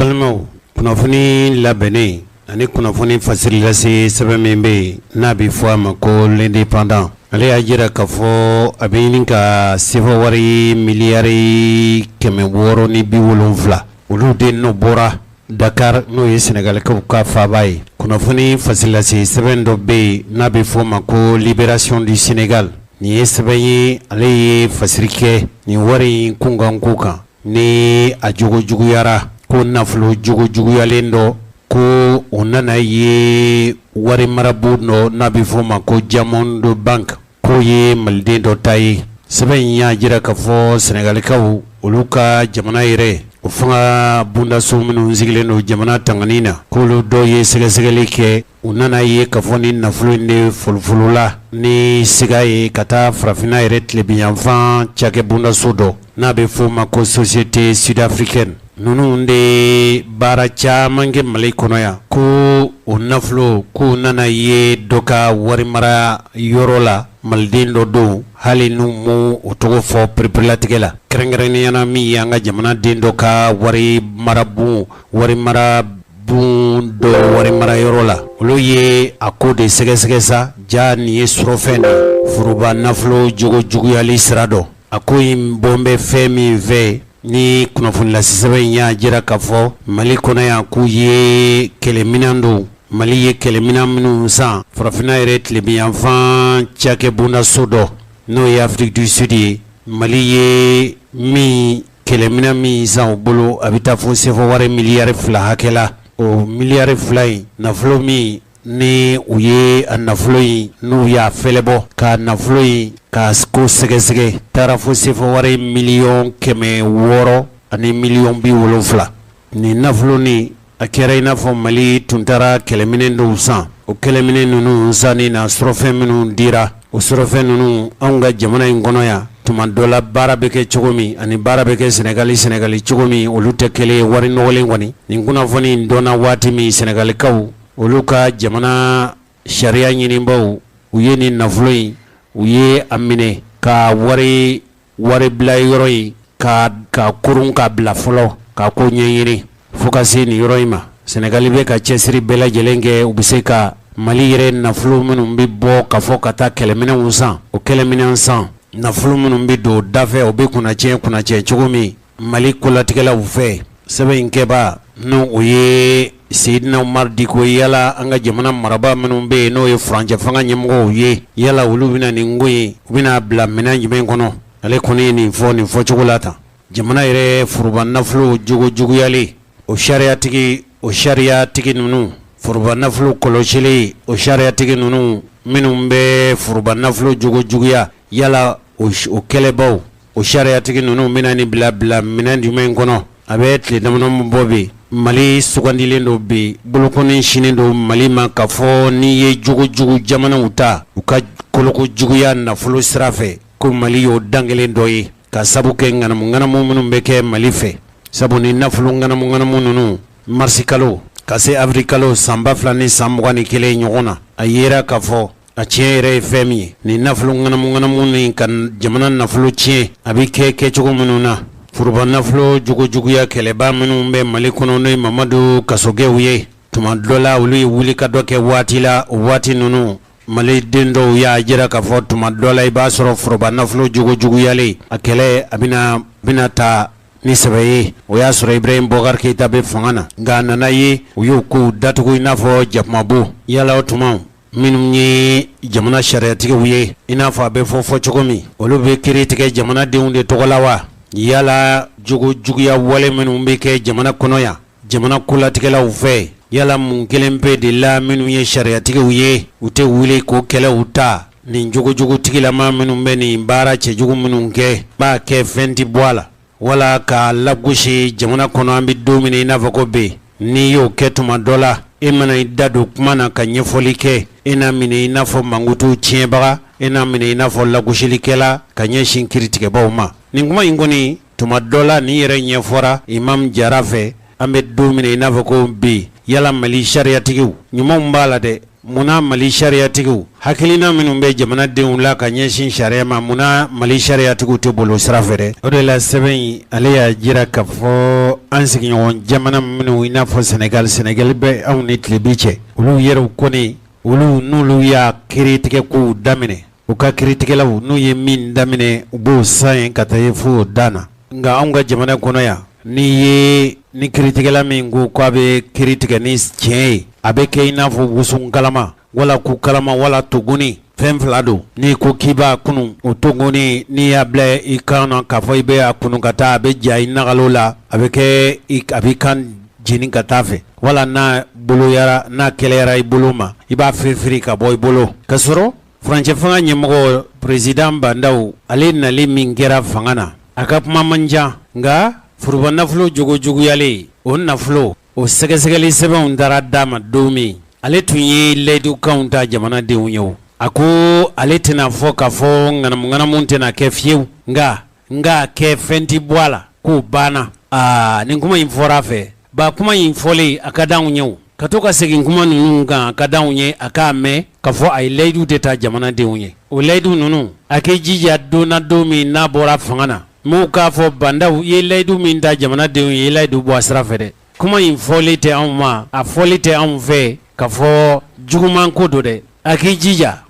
Balmo, kunnafoni labɛnnen ani kunnafoni fasiri lase sɛbɛn min bɛ yen n'a bɛ fɔ a ma ko l'indépendant. Ale y'a jira k'a fɔ a bɛ ɲini ka sefa wari miliyari 670 olu de n'o bɔra Dakar n'o ye Sénégalikaw ka faaba ye. Kunnafoni fasiri lase sɛbɛn dɔ bɛ yen n'a bɛ fɔ a ma ko Libération du Sénégal. Nin ye sɛbɛn ye ale ye fasiri kɛ nin wari in kunkan ko kan ni a jogo juguyara ko nafolo jogo juguyalen dɔ ko o nana ye wari marabu dɔ n'a bɛ fɔ o ma ko Diamond Bank k'o ye maliden dɔ ta ye. Sɛbɛn in y'a jira k'a fɔ Sénégalikaw olu ka jamana yɛrɛ o fanga bundaso minnu sigilen don jamana tangani na k'olu dɔw ye sɛgɛsɛgɛli kɛ u nana ye k'a fɔ ni nafolo in de folofolola ni siga ye ka taa farafinna yɛrɛ tilebiyanfan cakɛ bundaso dɔ n'a bɛ fɔ o ma ko Société Sud-Africaine. Ninnu de baara caman kɛ Mali kɔnɔ yan ko o nafolo k'u nana ye dɔ ka wari mara yɔrɔ la maliden dɔ don hali n'u m'o o tɔgɔ fɔ pereperelatigɛ la kɛrɛnkɛrɛnniyana min ye an ka jamana den dɔ ka wari mara bon dɔ wari mara yɔrɔ la olu ye a ko de sɛgɛsɛgɛ sa ja nin ye surɔfɛn de furuba nafolo jogo juguyali sira dɔ a ko in bɔn bɛ fɛn min fɛ ni kunnafoni lasesɛbɛn in y'a jira k'a fɔ Mali kɔnɔ yan k'u ye kɛlɛminɛn don Mali ye kɛlɛminɛn minnu san farafinna yɛrɛ tilebiyanfan cakɛ bundaso dɔ n'o ye Afrique du Sud ye Mali ye min kɛlɛminɛn min san u bolo a bɛ taa fo sefa wari miliyari 2 hakɛ la o miliyari 2 in nafolo min ni u ye a nafolo in n'u y'a fɛlɛbɔ ka nafolo in ka ko sɛgɛsɛgɛ taara fo sefa wari miliyɔn 600 ani miliyɔn 70 nin nafolo ni a kɛra i n'a fɔ Mali tun taara kɛlɛminɛn dɔw san o kɛlɛminɛn ninnu sanni na surɔfɛn minnu dira o surɔfɛn ninnu anw ka jamana in kɔnɔ yan tuma dɔ la baara bɛ kɛ cogo min ani baara bɛ kɛ Sénégali cogo min olu tɛ kelen ye wari nɔgɔlen kɔni nin kunnafoni in dɔnna waati min Sénégalikaw olu ka jamana sariya ɲinibaw u ye nin nafolo in u ye a minɛ ka wari bila yɔrɔ in ka kurun ka bila fɔlɔ ka ko ɲɛɲini fo ka se nin yɔrɔ in ma Sénégali bɛ ka cɛsiri bɛɛ lajɛlen kɛ u bɛ se ka Mali yɛrɛ nafolo minnu bɛ bɔ ka fɔ ka taa kɛlɛminɛnw san o kɛlɛminɛn san nafolo minnu bɛ don da fɛ o bɛ kunnacɛ cogo min Mali kolatigɛlaw fɛ sɛbɛn in kɛba n'o o ye Seydina Umar Diko yala an ka jamana marabaa minnu bɛ yen n'o ye furancɛ fanga ɲɛmɔgɔw ye yala olu bɛna nin ko in u bɛna bila minɛn jumɛn kɔnɔ ale kɔni ye nin fɔcogo la tan jamana yɛrɛ furuba nafolo jogo juguyali o sariyatigi ninnu furuba nafolo kɔlɔsili o sariyatigi ninnu minnu bɛ furuba nafolo jogo juguya yala o kɛlɛbaw o sariyatigi ninnu bɛna nin bila minɛn jumɛn kɔnɔ a bɛ tile damadɔ bɔ bi Mali sugandilen dɔ bi bolokɔni sinin don Mali ma k'a fɔ n'i ye jogo jamanaw ta u ka koloko juguya nafolo sira fɛ ko Mali y'o dangelen dɔ ye ka sabu kɛ ŋanamu minnu bɛ kɛ Mali fɛ sabu ni nafolo ŋanamu ninnu marisi kalo ka se avril kalo san 2021 ɲɔgɔn na a yera k'a fɔ a tiɲɛ yɛrɛ ye fɛn min ye ni nafolo ŋanamu ni ka jamana nafolo tiɲɛ a bɛ kɛ cogo minnu na furuba nafolo jogo juguya kɛlɛba minnu bɛ Mali kɔnɔ n'o ye Mamadu Kasogɛw ye tuma dɔ la olu ye wuli ka dɔ kɛ waati la o waati ninnu Mali den dɔw y'a jira k'a fɔ tuma dɔ la i b'a sɔrɔ furuba nafolo jogo juguyalen a kɛlɛ a bɛna taa ni sɛbɛ ye o y'a sɔrɔ Ibrahim Boubacar Keïta bɛ fanga na nka a nana ye u y'o kow datugu i n'a fɔ jakumabo yala o tuma minnu ye jamana sariyatigiw ye i n'a fɔ a bɛ fɔ cogo min olu bɛ kiiri tigɛ jamanadenw de tɔgɔ la wa yala jogo juguya wale minnu bɛ kɛ jamana kɔnɔ yan jamana kolatigɛlaw fɛ yala mun kelen pe de la minnu ye sariyatigiw ye u tɛ wuli k'o kɛlɛw ta nin jogotigilama minnu bɛ nin baara cɛjugu minnu kɛ b'a kɛ fɛn ti bɔ a la wala ka lagosi jamana kɔnɔ an bɛ don min i n'a fɔ ko bɛ n'i y'o kɛ tuma dɔ la e mana i da don kuma na ka ɲɛfɔli kɛ e n'a minɛ i n'a fɔ mankutu tiɲɛbaga e n'a minɛ i n'a fɔ lagosilikɛla ka ɲɛsin kiiritigɛbaw ma nin kuma in kɔni tuma dɔ la ni yɛrɛ ɲɛfɔra Imam Jara fɛ an bɛ don min i n'a fɔ ko bi yala Mali sariyatigiw ɲumanw b'a la dɛ muna Mali shariyatigiw hakilina minnu bɛ jamanadenw la ka ɲɛsin sariya ma muna Mali shariyatigiw tɛ bolo sira fɛ dɛ o de la sɛbɛn in ale y'a jira k'a fɔ an sigiɲɔgɔn jamana minnu i n'a fɔ Senegal bɛ anw ni tilebi cɛ olu yɛrɛw kɔni olu n'olu y'a kiiritigɛ kow daminɛ u ka kiiritigɛlaw n'u ye min daminɛ u b'o san ka taa ye fo dan na nka anw ka jamana kɔnɔ yan ni kiiritigɛla min ko k'a bɛ kiiritigɛ ni tiɲɛ ye a bɛ kɛ i n'a fɔ wusun kalama wala ku kalama wala tuguni fɛn fila don n'i ko k'i b'a kunu o tuguni n'i y'a bila i kan na k'a fɔ i bɛ a kunu ka taa a bɛ ja i nagalo la a bɛ kɛ a b'i kan jeni ka taa fɛ wala n'a kɛlɛyara i bolo ma i b'a firifiri ka bɔ i bolo ka sɔrɔ furancɛ fanga ɲɛmɔgɔ president Bandaw ale nali min kɛra fanga na a ka kuma man ca nka furuba nafolo juguyalen o nafolo o sɛgɛsɛgɛli sɛbɛnw dara d'a ma don min ale tun ye layidukanw ta jamanadenw ye a ko ale tɛna fɔ k'a fɔ ŋanamu tɛna kɛ fiyewu nka kɛ fɛn ti bɔ a la k'o banna nin kuma in fɔra a fɛ ba kuma in fɔlen a ka d'anw ye ka to ka segin kuma ninnu kan a ka d'anw ye a k'a mɛn k'a fɔ a ye layidu de ta jamanadenw ye o layidu ninnu a k'i jija don min n'a bɔra fanga na m'u k'a fɔ Bandaw i ye layidu min ta jamanadenw ye i layidu bɔ a sira fɛ dɛ kuma in fɔli tɛ anw ma a fɔli tɛ anw fɛ k'a fɔ juguman ko don dɛ a k'i jija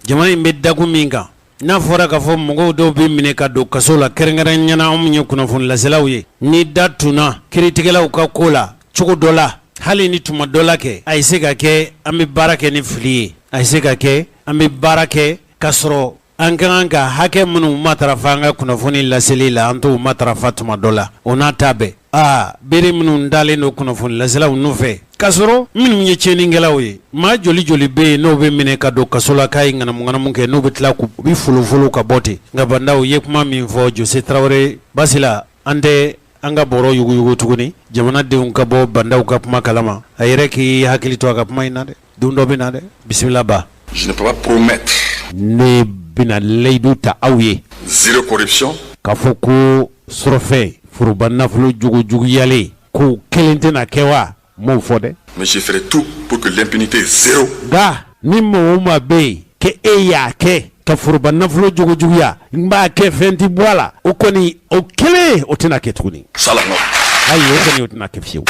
jamana in bɛ dagun min kan n'a fɔra k'a fɔ mɔgɔw dɔw bɛ minɛ ka don kaso la kɛrɛnkɛrɛnɲɛna anw ye kunnafonilaselaw ye ni da tunna kiiritigɛlaw ka ko la cogo dɔ la hali ni tuma dɔ la kɛ a ye se ka kɛ an bɛ baara kɛ ni fili ye a ye se ka kɛ an bɛ baara kɛ ka sɔrɔ an ka kan ka hakɛ minnu matarafa an ka kunnafoni laseli la an t'o matarafa tuma dɔ la o n'a ta bɛɛ bere minnu dalen don kunnafoni laselaw nɔfɛ ka sɔrɔ minnu ye tiɲɛnikɛlaw ye maa joli bɛ yen n'o bɛ minɛ ka don kaso la k'a ye ŋanamu kɛ n'o bɛ tila u bɛ folofolo ka bɔ ten nka Bandaw ye kuma min fɔ Jose Traoré basila an tɛ an ka bɔrɔ yuguyugu tuguni jamanadenw ka bɔ Bandaw ka kuma kalama a yɛrɛ k'i hakili to a ka kuma in na dɛ don dɔ bɛ na dɛ bisimila ba. Je ne peux pas promettre. Ne bɛna layidu ta aw ye. Zéro corruption. K'a fɔ ko surɔfɛ furuba nafolo juguyalen ko kelen tɛna kɛ wa m'o fɔ dɛ. Mais je ferai tout pour que l'impunité est zéro. Nka ni maa o maa bɛ yen k'e y'a kɛ ka furuba nafolo juguya n b'a kɛ fɛn ti bɔ a la o kɔni o kelen o tɛna kɛ tuguni. Sala non. Ayi o kɔni o tɛna kɛ fiyewu.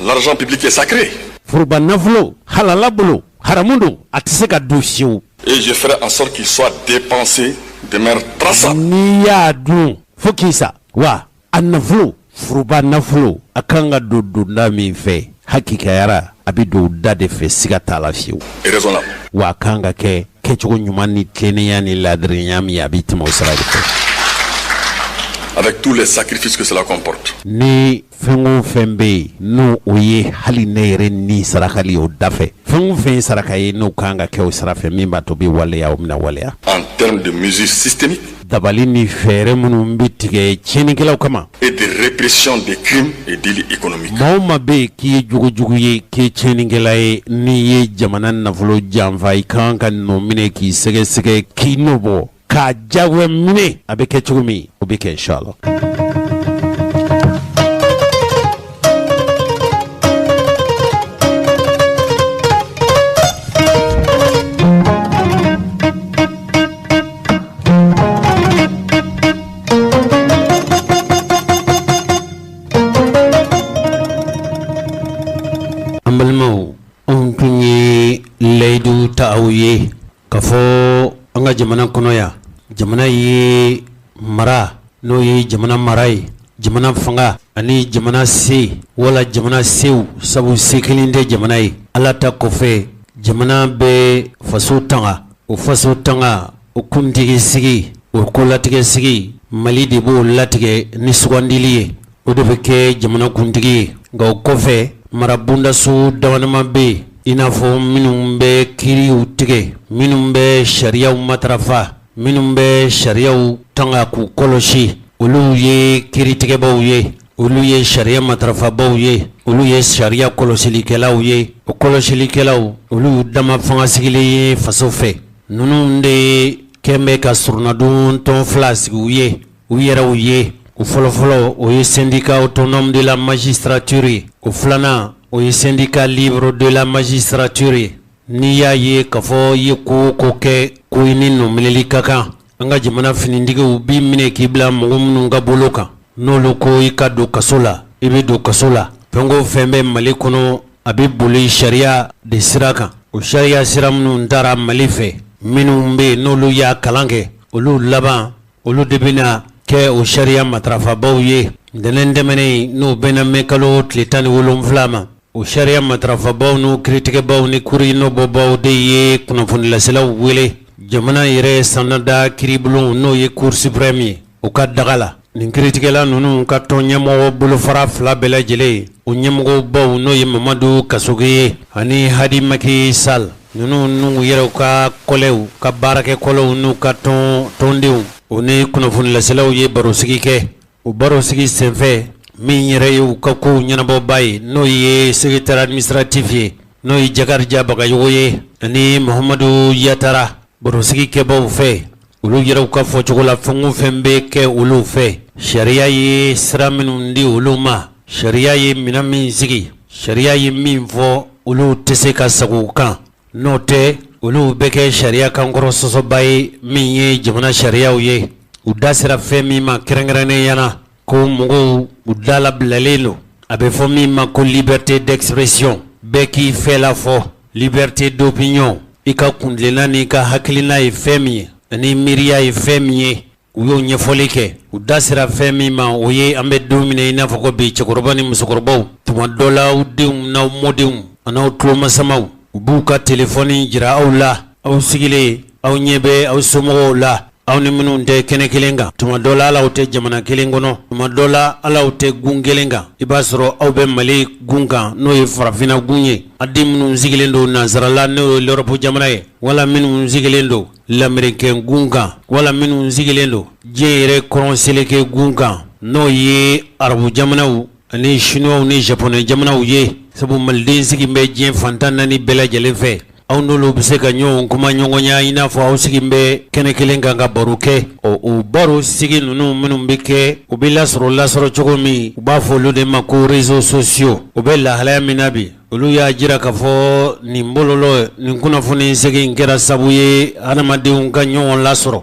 L'argent public est sacré. Furuba nafolo halala bolo haramu don a tɛ se ka don fiyewu. Et je ferai en sorte qu'il soit dépensé de manière traçable. N'i y'a dun fo k'i sa wa a nafolo furuba nafolo a kan ka don donda min fɛ hakikayara a bɛ don da de fɛ siga t'a la fiyewu. Et raisonnable. Wa a kan ka kɛ kɛcogo ɲuman ni tilennenya ni laadiriya min a bɛ tɛmɛ o sira de fɛ. Avec tous les sacrifices que cela comporte. Ni fɛn o fɛn bɛ yen n'o o ye hali ne yɛrɛ ni sarakali o da fɛ fɛn o fɛn ye saraka ye n'o kan ka kɛ o sira fɛ min b'a to bɛ waleya o bɛna waleya. En termes de mesures systémiques. Dabali ni fɛɛrɛ minnu bɛ tigɛ tiɲɛnikɛlaw kama. Et de répression des crimes et délits économiques. Maa o maa bɛ yen k'i ye jugujugu ye k'i ye tiɲɛnikɛla ye n'i ye jamana nafolo janfa i kan ka nɔ minɛ k'i sɛgɛsɛgɛ k'i n'o bɔ k'a jagoya minɛ a bɛ kɛ cogo min o bɛ kɛ inshallah. An balimaw anw tun ye layidu ta aw ye k'a fɔ an ka jamana kɔnɔ yan jamana ye mara n'o ye jamana mara ye jamana fanga ani jamana se wala jamana sew sabu se kelen tɛ jamana ye ala ta kɔfɛ jamana bɛ faso tanga o faso tanga o kuntigi sigi o kolatigɛ sigi Mali de b'o latigɛ ni sugandili ye o de bɛ kɛ jamana kuntigi ye nka o kɔfɛ marabondaso damadama bɛ yen i n'a fɔ minnu bɛ kiiriw tigɛ minnu bɛ sariyaw matarafa minnu bɛ sariyaw tanga k'u kɔlɔsi olu ye kiiritigɛbaw ye olu ye sariya matarafabaw ye olu ye sariya kɔlɔsilikɛlaw ye o kɔlɔsilikɛlaw olu dama fanga sigilen ye faso fɛ ninnu de kɛn bɛ ka surunadon tɔn fila sigi u yɛrɛw ye o fɔlɔfɔlɔ o ye syndicat autonome de la magistrature ye, o filanan o ye syndicat libre de la magistrature ye. N'i y'a ye k'a fɔ i ye ko o ko kɛ ko i ni nɔminɛli ka kan, an ka jamana finitigiw b'i minɛ k'i bila mɔgɔ minnu ka bolo kan. N'olu ko i ka don kaso la, i bɛ don kaso la. Fɛn o fɛn bɛ Mali kɔnɔ a bɛ boli sariya de sira kan. O sariya sira minnu taara Mali fɛ, minnu bɛ yen n'olu y'a kalan kɛ, olu laban olu de bɛna kɛ o sariya matarafabaw ye. Ntɛnɛn tɛmɛnen n'o bɛna mɛn kalo tile 17 ma, o sariya matarafabaw n'o kiiritigɛbaw ni kurinɔbɔbaw de ye kunnafonilaselaw wele. Jamana yɛrɛ sannada kiiribulon n'o ye Cour suprême ye, o ka daga la. Nin kiiritigɛla ninnu ka tɔn ɲɛmɔgɔ bolofara 2 bɛɛ lajɛlen, o ɲɛmɔgɔbaw n'o ye Mamadu Kasoge ye ani Hadi Maki Sall, ninnu n'u yɛrɛw ka kɔlɛw ka baarakɛ kɔlɛw n'u ka tɔndenw o ni kunnafonilaselaw ye barosigi kɛ. O barosigi senfɛ min yɛrɛ ye u ka kow ɲɛnabɔba ye n'o ye secrétaire administratif ye, n'o ye Jakarija Bagayogo ye ani Muhamadu Yatara. Barosigi kɛbaw fɛ olu yɛrɛw ka fɔ cogo la fɛn o fɛn bɛ kɛ olu fɛ, sariya ye sira minnu di olu ma, sariya ye minɛn min sigi, sariya ye min fɔ olu tɛ se ka sago u kan. N'o tɛ olu bɛ kɛ sariya kankɔrɔ sɔsɔba ye min ye jamana sariyaw ye. U da sera fɛn min ma kɛrɛnkɛrɛnnenya la ko mɔgɔw u da labilalen don. A bɛ fɔ min ma ko liberté d'expression, bɛɛ k'i fɛ la fɔ, liberté d'opinion, i ka kundilenna n'i ka hakilina ye fɛn min ye ani miiriya ye fɛn min ye. U y'o ɲɛfɔli kɛ, u da sera fɛn min ma o ye an bɛ don min i n'a fɔ ko bi cɛkɔrɔba ni musokɔrɔbaw tuma dɔ la aw denw n'aw mɔdenw an'aw tulomasamaw u b'u ka telefɔni jira aw la, aw sigilen aw ɲɛ bɛ aw somɔgɔw la, aw ni minnu tɛ kɛnɛ kelen kan. Tuma dɔ la ala tɛ jamana kelen kɔnɔ, tuma dɔ la ala tɛ gun kelen kan. I b'a sɔrɔ aw bɛ Mali gun kan n'o ye farafinna gun ye. A den minnu sigilen don nansarala n'o ye Europe jamana ye, wala minnu sigilen don lamɛrikɛn gun kan, wala minnu sigilen don diɲɛ yɛrɛ kɔrɔn seleke gun kan n'o ye arabu jamanaw ani chinois ni japonais jamanaw ye. Sabu maliden sigi bɛ diɲɛ fantan 4 bɛɛ lajɛlen fɛ. Aw n'olu bɛ se ka ɲɔgɔn kuma ɲɔgɔnya i n'a fɔ aw sigi bɛ kɛnɛ kelen kan ka baro kɛ. O baro sigi ninnu minnu bɛ kɛ u bɛ lasɔrɔ cogo min u b'a fɔ olu de ma ko réseaux sociaux. U bɛ lahalaya min na bi olu y'a jira k'a fɔ nin bololɔ nin kunnafoni segin kɛra sabu ye adamadenw ka ɲɔgɔn lasɔrɔ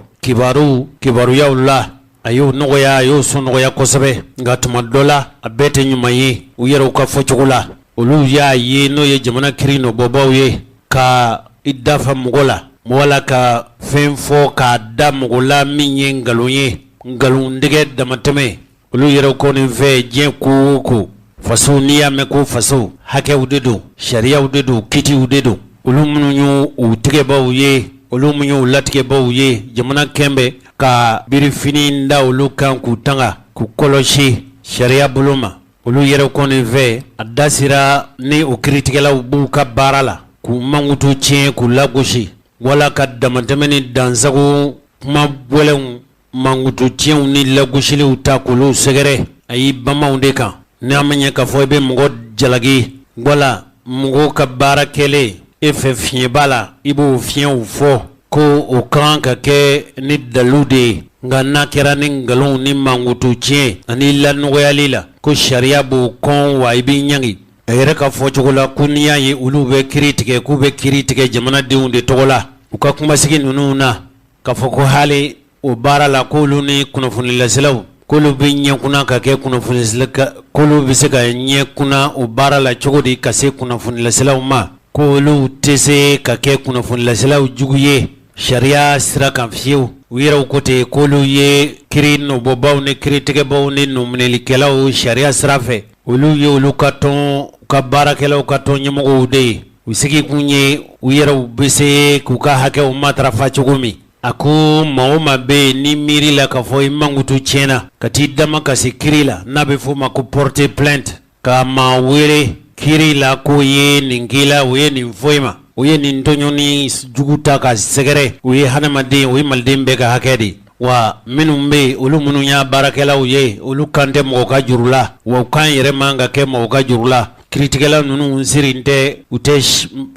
kibaruyaw la. A y'o nɔgɔya, a y'o sɔn nɔgɔya kosɛbɛ, nka tuma dɔ la a bɛɛ tɛ ɲuman ye u yɛrɛw ka fɔcogo la. Olu y'a ye n'o ye jamana kiiri nɔbɔbaw ye ka i dafa mɔgɔ la, wala ka fɛn fɔ k'a da mɔgɔ la min ye nkalon ye, nkalontigɛ damatɛmɛ. Olu yɛrɛw kɔni fɛ diɲɛ ko o ko faso n'i y'a mɛn ko faso hakɛw de don, sariyaw de don, kitiw de don. Olu minnu y'u tigɛbaw ye, olu minnu y'u latigɛbaw ye, jamana kɛnbɛ ka birifini da olu kan k'u tanga k'u kɔlɔsi sariya bolo ma. Olu yɛrɛ kɔni fɛ a da sera ni o kiiritigɛlaw b'u ka baara la k'u mankutu tiɲɛ k'u lagosi, wala ka damatɛmɛ ni dansago kuma bɔlɛnw mankutu tiɲɛw ni lagosiliw ta k'olu sɛgɛrɛ a y'i bamaw de kan. N'a ma ɲɛ k'a fɔ i bɛ mɔgɔ jalaki, wala mɔgɔw ka baara kɛlen e fɛ fiɲɛ b'a la i b'o fiɲɛw fɔ ko o kan ka kɛ ni dalu de ye. Nka n'a kɛra ni nkalon ni mankutu tiɲɛ ani lanɔgɔyali la ko sariya b'o kɔn wa i b'i ɲangi. A yɛrɛ ka fɔ cogo la ko n'i y'a ye olu bɛ kiiri tigɛ k'u bɛ kiiri tigɛ jamanadenw de tɔgɔ la u ka kumasigi ninnu na k'a fɔ ko hali o baara la k'olu ni kunnafonilaselaw k'olu bɛ ɲɛkunna ka kɛ k'olu bɛ se ka ɲɛkunna o baara la cogo di ka se kunnafonilaselaw ma, k'olu tɛ se ka kɛ kunnafonilaselaw jugu ye sariya sira kan fiyewu. U yɛrɛw ko ten k'olu ye kiiri nɔbɔbaw ni kiiritigɛbaw ni nɔminɛlikɛlaw sariya sira fɛ. Olu ye olu ka tɔn ka baarakɛlaw ka tɔn ɲɛmɔgɔw de ye. U sigi kun ye u yɛrɛw bɛ se k'u ka hakɛw matarafa cogo min. A ko maa o maa bɛ yen ni miiri la k'a fɔ i mankutu tiɲɛna ka t'i dama kasi kiiri la n'a bɛ f'o ma ko porter plainte, ka maa wele kiiri la k'o ye nin k'i la o ye nin fɔ i ma, o ye nin tɔɲɔni jugu ta ka sɛgɛrɛ, o ye hadamaden o ye maliden bɛɛ ka hakɛ de. Wa minnu bɛ yen olu minnu y'a baarakɛlaw ye olu kan tɛ mɔgɔ ka juru la, wa u kan yɛrɛ man ka kɛ mɔgɔ ka juru la. Kiiritigɛla ninnu siri tɛ u tɛ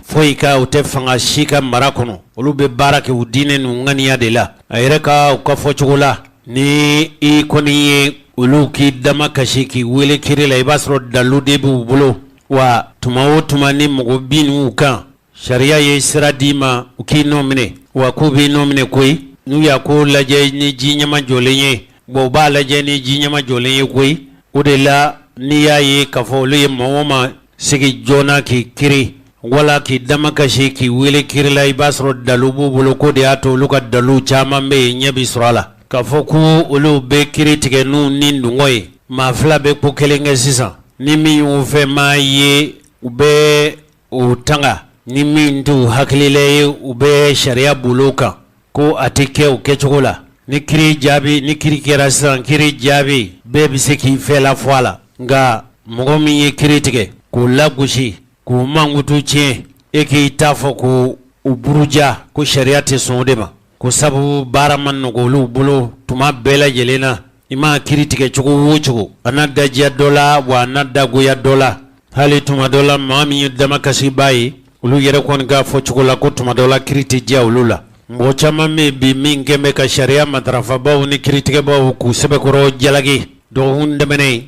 foyi ka u tɛ fanga si ka mara kɔnɔ, olu bɛ baara kɛ u diinɛ n'u ŋaniya de la. A yɛrɛ ka u ka fɔcogo la ni i kɔni ye olu k'i dama kasi k'i wele kiri la i b'a sɔrɔ dalu de b'u bolo wa tuma o tuma ni mɔgɔ bin n'u kan sariya ye sira d'i ma u k'i nɔ minɛ wa k'u b'i nɔ minɛ koyi n'u y'a ko lajɛ ni ji ɲɛma jɔlen ye u b'a lajɛ ni ji ɲɛma jɔlen ye koyi o de la n'i y'a ye k'a fɔ olu ye maa o maa sigi joona k'i kiri wala k'i dama kasi k'i wele kiri la i b'a sɔrɔ dalu b'u bolo ko de y'a to olu ka dalu caman bɛ yen ɲɛ bi sɔrɔ a la k'a fɔ ko olu bɛ kiri tigɛ n'u ni dungɔ ye maa fila bɛ ko kelen kɛ sisan ni min y'u fɛ maa ye u bɛ u tanga ni min t'u hakilila ye u bɛ sariya bolo kan ko a tɛ kɛ o kɛcogo la ni kiri jaabi ni kiri kɛra sisan kiri jaabi bɛɛ bɛ se k'i fɛ la fɔ a la nka mɔgɔ min ye kiri tigɛ k'u lagosi k'u mankutu tiɲɛ e k'i t'a fɔ ko u buruja ko sariya tɛ sɔn o de ma ko sabu baara ma nɔgɔ olu bolo tuma bɛɛ lajɛlen na i ma kiri tigɛ cogo o cogo a na dajiya dɔ la wa a na dagoya dɔ la hali tuma dɔ la maa min ye damakasiba ye olu yɛrɛ kɔni k'a fɔ cogo la ko tuma dɔ la kiri tɛ diya olu la mɔgɔ caman bɛ bi min kɛn bɛ ka sariya matarafabaw ni kiritigɛbaw k'u sɛbɛkɔrɔ jalaki dɔgɔkun tɛmɛnen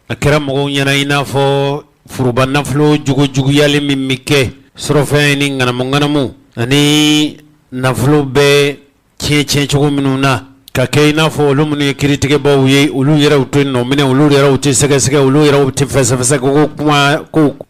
a kɛra mɔgɔw ɲɛna i n'a fɔ furuba nafolo juguyali min bɛ kɛ sɔrɔfɛn ni ŋanamu ani nafolo bɛ tiɲɛ cogo minnu na ka kɛ i n'a fɔ olu minnu ye kiritigɛbaw ye olu yɛrɛw tɛ nɔ minɛ olu yɛrɛw tɛ sɛgɛsɛgɛ olu yɛrɛw tɛ fɛsɛfɛsɛ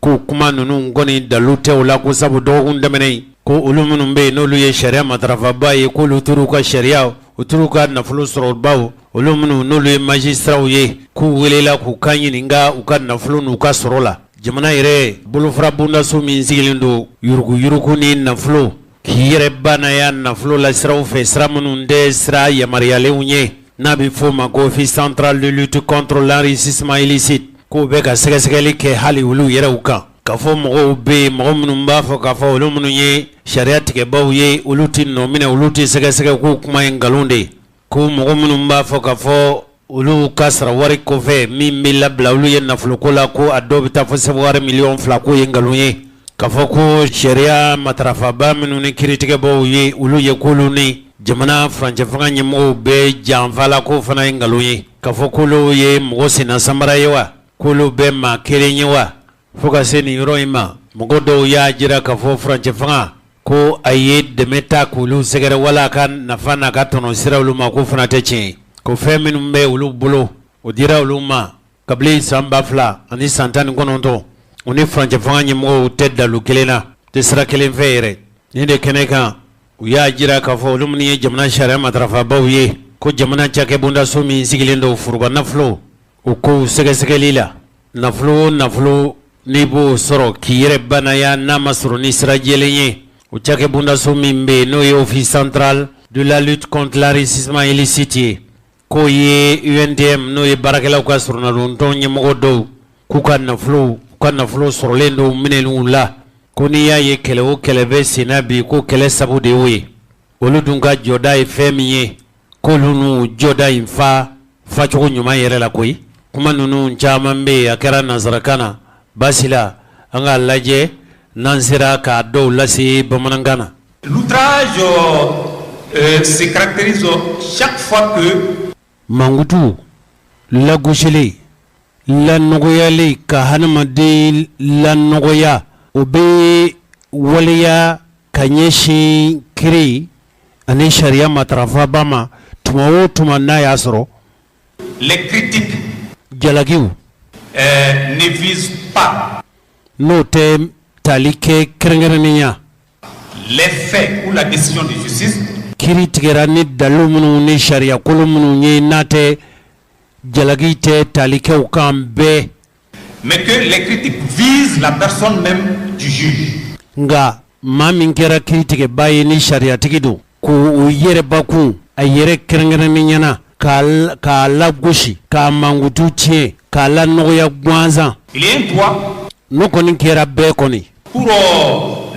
ko kuma ninnu kɔni dalu tɛ o la ko sabu dɔgɔkun tɛmɛnen ko olu minnu bɛ yen n'olu ye sariya matarafaba ye k'olu tor'u ka sariya u tor'u ka nafolo sɔrɔbaw olu minnu n'olu ye majisiraw ye k'u welela k'u ka ɲininka u ka nafolo n'u ka sɔrɔ la jamana yɛrɛ bolofara bondaso min sigilen don yuruguyurugu ni nafolo k'i yɛrɛ banaya nafolo la siraw fɛ sira minnu tɛ sira yamaruyalen ye n'a bɛ f'o ma ko office central de lutte contre l'enrichissement illicite k'o bɛ ka sɛgɛsɛgɛli kɛ hali olu yɛrɛw kan k'a fɔ mɔgɔw bɛ yen mɔgɔ minnu b'a fɔ k'a fɔ olu minnu ye sariya tigɛbaw ye olu tɛ nɔ minɛ olu tɛ sɛgɛsɛgɛ k'o kuma ye nkalon de ye ko mɔgɔ minnu b'a fɔ k'a fɔ olu ka sara wari kɔfɛ min bɛ labila olu ye nafoloko la ko a dɔw bɛ taa fɔ sɛbɛn miliyɔn 2 k'o ye nkalon ye k'a fɔ ko sariya matarafaba minnu ni kiritigɛbaw ye olu ye k'olu ni jamana furancɛ fanga ɲɛmɔgɔw bɛ janfa la k'o fana ye nkalon ye k'a fɔ k'olu ye mɔgɔ senna samara ye wa k'olu bɛ maa kelen ye wa fo ka se nin yɔrɔ in ma mɔgɔ dɔw y'a jira k'a fɔ furancɛ fanga ko a ye dɛmɛ ta k'olu sɛgɛrɛ wala a ka nafa n'a ka tɔnɔ sira olu ma ko fana tɛ tiɲɛ ko fɛn minnu bɛ olu bolo o dira olu ma kabini san 2000 ani san 19 o ni furancɛ fanga ɲɛmɔgɔw tɛ dalu kelen na tɛ sira kelen fɛ yɛrɛ nin de kɛnɛ kan u y'a jira k'a fɔ olu minnu ye jamana sariya matarafabaw ye ko jamana cakɛbondaso min sigilen don furuba nafolo o ko sɛgɛsɛgɛli la nafolo o nafolo n'i b'o sɔrɔ k'i yɛrɛ banaya n'a ma sɔrɔ ni sira jɛlen ye o cakɛbondaso min bɛ yen n'o ye office central de la lutte contre l'enrichissement illicite ye k'o ye UNTM n'o ye baarakɛlaw ka sɔrɔnadɔntɔn ɲɛmɔgɔ dɔw k'u ka nafolo sɔrɔlen don minɛnw la ko n'i y'a ye kɛlɛ o kɛlɛ bɛ senna bi ko kɛlɛ sabu de y'o ye olu dun ka jɔda ye fɛn min ye k'olu n'u jɔda in facogo ɲuman yɛrɛ la koyi kuma ninnu caman bɛ yen a kɛra nanzarakan na basi la an k'a lajɛ n'an sera k'a dɔw lase bamanankan na. L'outrage se caractérise chaque fois que mankutu lagosili lanɔgɔyali ka hadamaden lanɔgɔya o bɛ waleya ka ɲɛsin kiri ani sariya matarafaba ma tuma o tuma n'a y'a sɔrɔ les critiques jalakiw ne visent pas n'o tɛ tali kɛ kɛrɛnkɛrɛnnenya les faits ou la décision de justice kiri tigɛra ni dalu minnu ni sariya kolo minnu ye n'a tɛ jalaki tɛ talikɛw kan bɛɛ mais que les critiques visent la personne même du juge nga maa min kɛra kiritigɛba ye ni sariyatigi don k'o yɛrɛ bakun a yɛrɛ kɛrɛnkɛrɛnnen ɲɛna k'a lagosi k'a mankutu tiɲɛ k'a lanɔgɔya gansan il y a un droit n'o kɔni kɛra bɛɛ kɔni pour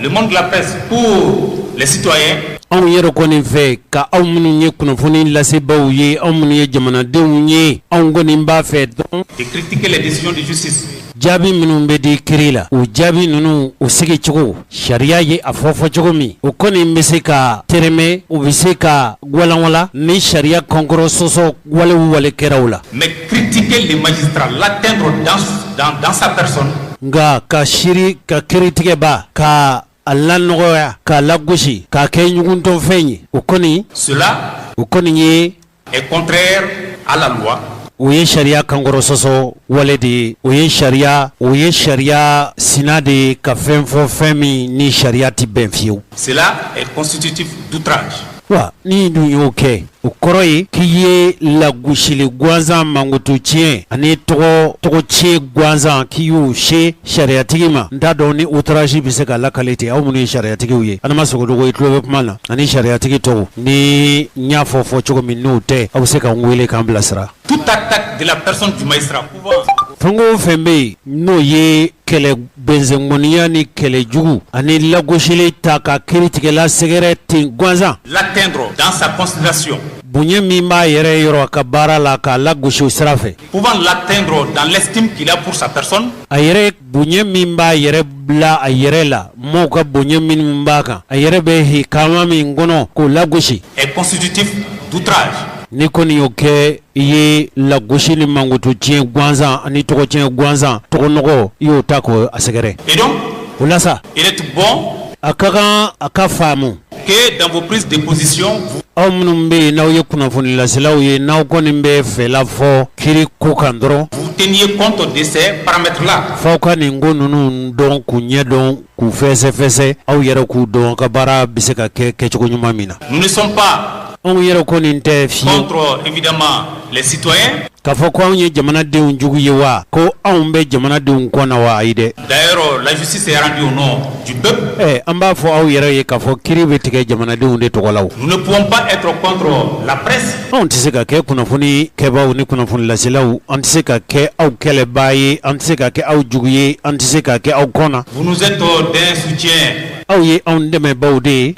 le monde de la presse pour les citoyens anw yɛrɛ kɔni fɛ ka aw minnu ye kunnafoni lasebaaw ye aw minnu ye jamanadenw ye anw kɔni b'a fɛ dɔn de critiquer les décisions de justice jaabi minnu bɛ di kiri la o jaabi ninnu o sigi cogo sariya ye a fɔ cogo min o kɔni bɛ se ka tɛrɛmɛ o bɛ se ka walanwala ni sariya kɔnkɔrɔ sɔsɔ wale kɛra o la. Mais critiquer les magistrats, l'atteindre dans sa personne. Nka ka kiritigɛba ka a lanɔgɔya k'a lagosi k'a kɛ ɲuguntɔnfɛn ye o kɔni ye est contraire à la loi. O ye sariya kankɔrɔ sɔsɔ wale de ye o ye sariya sina de ye ka fɛn fɔ fɛn min ni sariya ti bɛn fiyewu. Cela est constitutif d'outrage. Wa ni dun y'o kɛ o kɔrɔ ye k'i ye lagosili gansan mankutu tiɲɛ ani tɔgɔ tiɲɛ gansan k'i y'o se sariyatigi ma n t'a dɔn ni outrage bɛ se ka lakale ten aw minnu ye sariyatigiw ye Adama Sogodogo i tulo bɛ kuma na ani sariyatigi tɔw ni n y'a fɔ cogo min n'o tɛ aw bɛ se ka n wele k'an bilasira. Toute attaque de la personne du magistrat pouvant. Fɛn o fɛn bɛ yen n'o ye kɛlɛ bɛnzɛngɔniya ni kɛlɛ jugu ani lagosili ta ka kiritigɛla sɛgɛrɛ ten gansan. L'atteindre dans sa considération. Bonya min b'a yɛrɛ yɔrɔ a ka baara la k'a lagosi o sira fɛ. Pouvant l'atteindre dans l'estime qu'il a pour sa personne. A yɛrɛ bonya min b'a yɛrɛ bila a yɛrɛ la mɔgɔw ka bonya minnu b'a kan a yɛrɛ bɛ hikama min kɔnɔ k'o lagosi. Est constitutif d'outrage. Ni kɔni y'o kɛ i ye lagosi ni mankutu tiɲɛ gansan ani tɔgɔ tiɲɛ gansan tɔgɔnɔgɔ i y'o ta k'o a sɛgɛrɛ. Et donc, o la sa il est bon a ka kan a ka faamu que dans vos prises de position aw minnu bɛ yen n'aw ye kunnafonilaselaw ye n'aw kɔni bɛ fɛla fɔ kiri ko kan dɔrɔn vous teniez compte de ces paramètres-là. F'aw ka nin ko ninnu dɔn k'u ɲɛdɔn k'u fɛsɛfɛsɛ aw yɛrɛ k'u dɔn ka baara bɛ se ka kɛ kɛcogo ɲuman min na. Nous ne sommes pas anw yɛrɛ ko nin tɛ fiyewu contre évidemment les citoyens. K'a fɔ ko anw ye jamanadenw jugu ye wa ko anw bɛ jamanadenw kɔ na wa ayi dɛ. D'ailleurs la justice est rendue au nom du peuple. An b'a fɔ aw yɛrɛ ye k'a fɔ kiiri bɛ tigɛ jamanadenw de tɔgɔ la o. Nous ne pouvons pas être contre la presse. Anw tɛ se ka kɛ kunnafoni kɛbaaw ni kunnafonilaselaw an tɛ se ka kɛ aw kɛlɛbaa ye an tɛ se ka kɛ aw jugu ye an tɛ se ka kɛ aw kɔ na. Vous nous êtes d'un soutien. Aw ye anw dɛmɛbaaw de ye.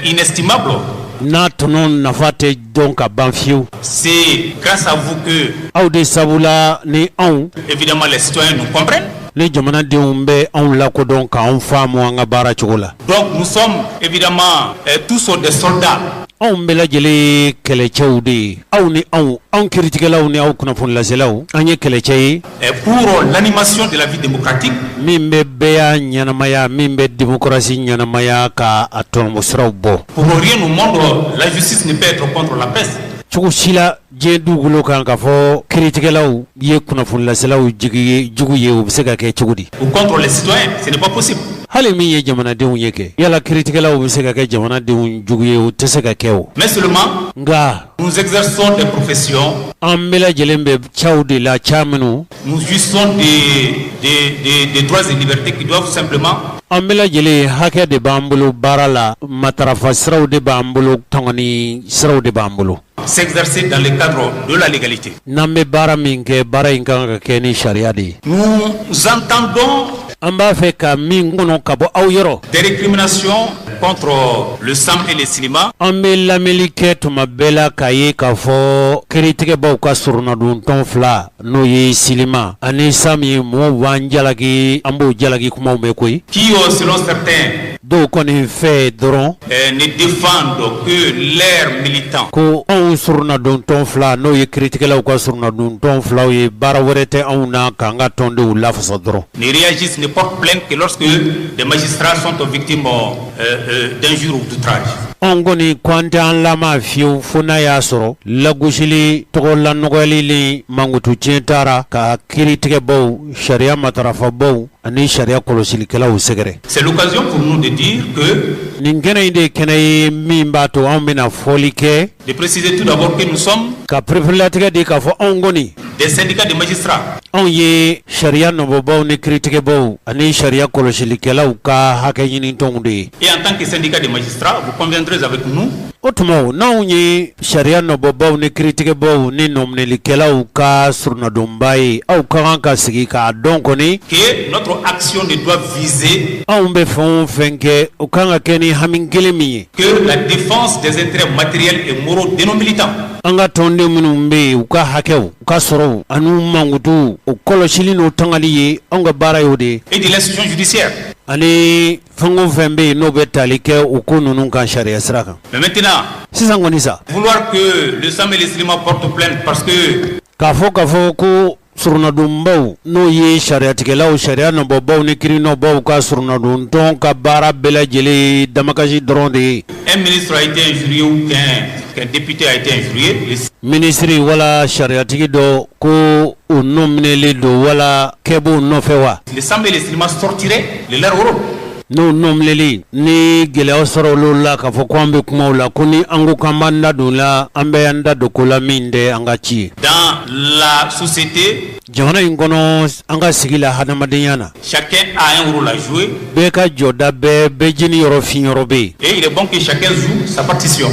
Inestimable. N'a tɔnɔ nafa tɛ dɔn ka ban fiyewu. C'est grâce à vous que. Aw de sabula ni anw. Évidemment les citoyens nous comprennent. Ni jamanadenw bɛ anw lakodɔn k'anw faamu an ka baara cogo la. Donc nous sommes évidemment tous des soldats. Anw bɛɛ lajɛlen ye kɛlɛcɛw de ye aw ni anw kiritigɛlaw ni aw kunnafonilaselaw an ye kɛlɛcɛ ye. Pour l'animation de la vie démocratique. Min bɛ bɛɛ y'a ɲɛnamaya min bɛ démocratie ɲɛnamaya ka a tɔnɔbɔsiraw bɔ. Pour rien au monde la justice ne peut être contre la presse. Cogo si la diɲɛ dugukolo kan k'a fɔ kiritigɛlaw ye kunnafonilaselaw jugu ye o bɛ se ka kɛ cogo di. Ou contre les citoyens ce n'est pas possible. Hali min ye jamanadenw ye kɛ yala kiritigɛlaw bɛ se ka kɛ jamanadenw jugu ye o tɛ se ka kɛ o. Mais seulement. Nka. Nous exerçons des professions. An bɛɛ lajɛlen bɛ caw de la ca minnu. Nous jouissons des droits et libertés qui doivent simplement. An bɛɛ lajɛlen hakɛ de b'an bolo baara la matarafa siraw de b'an bolo tɔngɔni siraw de b'an bolo. S'exercer dans le cadre de la légalité. N'an bɛ baara min kɛ baara in kan ka kɛ ni sariya de ye. Nous entendons. An b'a fɛ ka min kɔnɔ ka bɔ aw yɔrɔ. Des récriminations contre le sang et le cinéma. An bɛ lamɛnli kɛ tuma bɛɛ la k'a ye k'a fɔ kiiritigɛbaw ka surunadon fila n'o ye silima ani san min mɔgɔw b'an jalaki an b'o jalaki kumaw mɛn koyi. Qui selon certains. Dɔw kɔni fɛ dɔrɔn. Ne défendent que leurs militants. Ko anw surunadon fila n'o ye kiiritigɛlaw ka surunadon filaw ye baara wɛrɛ tɛ anw na k'an ka tɔndenw lafasa dɔrɔn. Ne réagissent, ne portent plainte que lorsque des magistrats sont victimes d'injures ou d'outrage. Anw kɔni k'an tɛ an lama fiyewu fo n'a y'a sɔrɔ lagosili tɔgɔ lanɔgɔyali ni mankutu tiɲɛ taara ka kiiritigɛbaw sariya matarafabaw ani sariya kɔlɔsilikɛlaw sɛgɛrɛ. C'est l'occasion pour nous de dire que. Nin kɛnɛ in de ye kɛnɛ ye min b'a to anw bɛna fɔli kɛ. De préciser tout d'abord que nous sommes. Ka pereferilatigɛ di k'a fɔ anw kɔni. Des syndicats de magistrats. Anw ye sariya nɔbɔbaw ni kiiritigɛbaw ani sariya kɔlɔsilikɛlaw ka hakɛ ɲinitɔnw de ye. Et en tant que syndicat de magistrats vous conviendrez avec nous. O tuma n'anw ye sariya nɔbɔbaw ni kiiritigɛbaw ni nɔminɛlikɛlaw ka surunadonba ye aw ka kan ka sigi k'a dɔn kɔni. Que notre action ne doit viser. Anw bɛ fɛn o fɛn kɛ o kan ka kɛ ni hami kelen min ye. Que la défense des intérêts matériels et moraux de nos militants. anga tonde munumbe uka hakew uka soro anu mangutu o koloshili no tangali ye anga bara yode et de l'institution judiciaire. ani fango fembe no betalike ukununu kan sharia sraka. Mais maintenant, Sisan ngoni sa vouloir que le Sam et les Slimans portent plainte parce que kafo ko suruna dumbaw no ye sharia tikelaw sharia no bobaw ni kiri no baw ka suruna dun ton ka bara bela jeli damakaji dronde un ministre a été injurié ou qu'un député a été injurié, ministri wala sharia tigi do ko o nomneli do wala kebo no fewa les Sam et les Slimans sortiraient de leur rôle. no nomleli ni gele soro lola ka fo kwambe kuma la kuni angu kambanda dula ambe anda dokola minde angachi Dans la société, jamana ingono anga sigila hadamadiyana chacun a un rôle à jouer beka joda be jini yoro fin yoro be et il est bon que chacun joue sa partition.